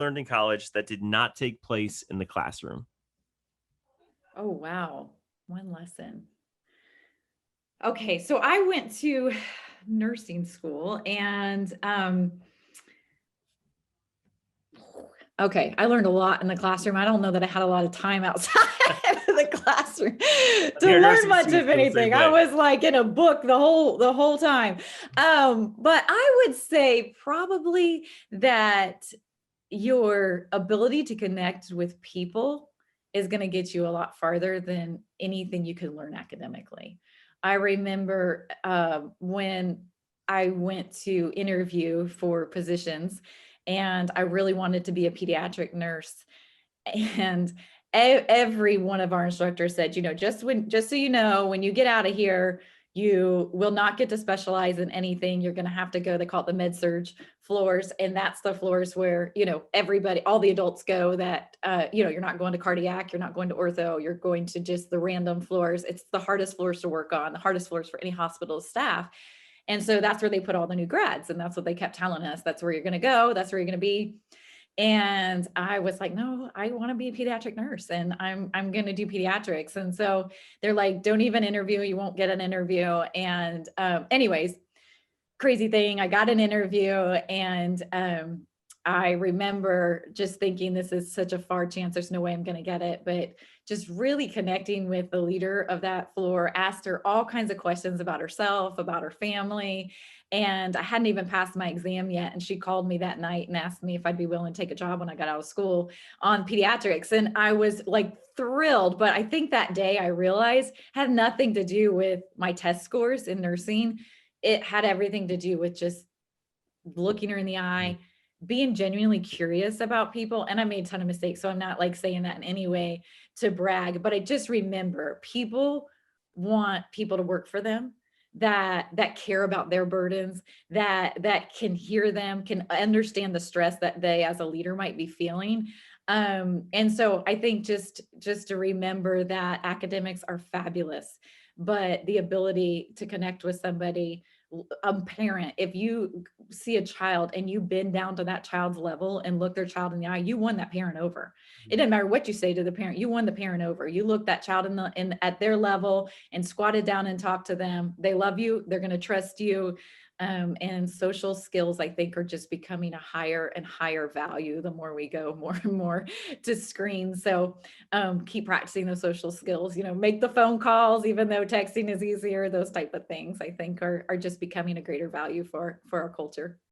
learned in college that did not take place in the classroom? Oh, wow. One lesson. Okay, so I went to nursing school and okay, I learned a lot in the classroom. I don't know that I had a lot of time outside of the classroom to Your learn nursing much students of feel the same anything. I way. was like in a book the whole time. But I would say probably that your ability to connect with people is going to get you a lot farther than anything you could learn academically. I remember when I went to interview for positions and I really wanted to be a pediatric nurse. And every one of our instructors said, just so you know, when you get out of here, you will not get to specialize in anything. You're going to have to go, they call it the med surge floors. And that's the floors where, everybody, all the adults go that, you're not going to cardiac, you're not going to ortho, you're going to just the random floors. It's the hardest floors to work on, the hardest floors for any hospital staff. And so that's where they put all the new grads. And that's what they kept telling us. That's where you're going to go. That's where you're going to be. And I was like, no, I want to be a pediatric nurse and I'm going to do pediatrics. And so they're like, don't even interview. You won't get an interview. And anyways, crazy thing. I got an interview and I remember just thinking this is such a far chance. There's no way I'm going to get it. But just really connecting with the leader of that floor, asked her all kinds of questions about herself, about her family. And I hadn't even passed my exam yet. And she called me that night and asked me if I'd be willing to take a job when I got out of school on pediatrics. And I was like thrilled. But I think that day I realized had nothing to do with my test scores in nursing. It had everything to do with just looking her in the eye, being genuinely curious about people. And I made a ton of mistakes. So I'm not like saying that in any way to brag, but I just remember people want people to work for them that care about their burdens, that can hear them, can understand the stress that they as a leader might be feeling. And so I think just to remember that academics are fabulous, but the ability to connect with somebody, a parent, if you see a child and you bend down to that child's level and look their child in the eye, you won that parent over. It doesn't matter what you say to the parent, you won the parent over. You look that child in at their level and squatted down and talked to them. They love you, they're going to trust you. And social skills, I think, are just becoming a higher and higher value the more we go more and more to screens. So keep practicing those social skills, make the phone calls, even though texting is easier. Those type of things, I think, are just becoming a greater value for our culture.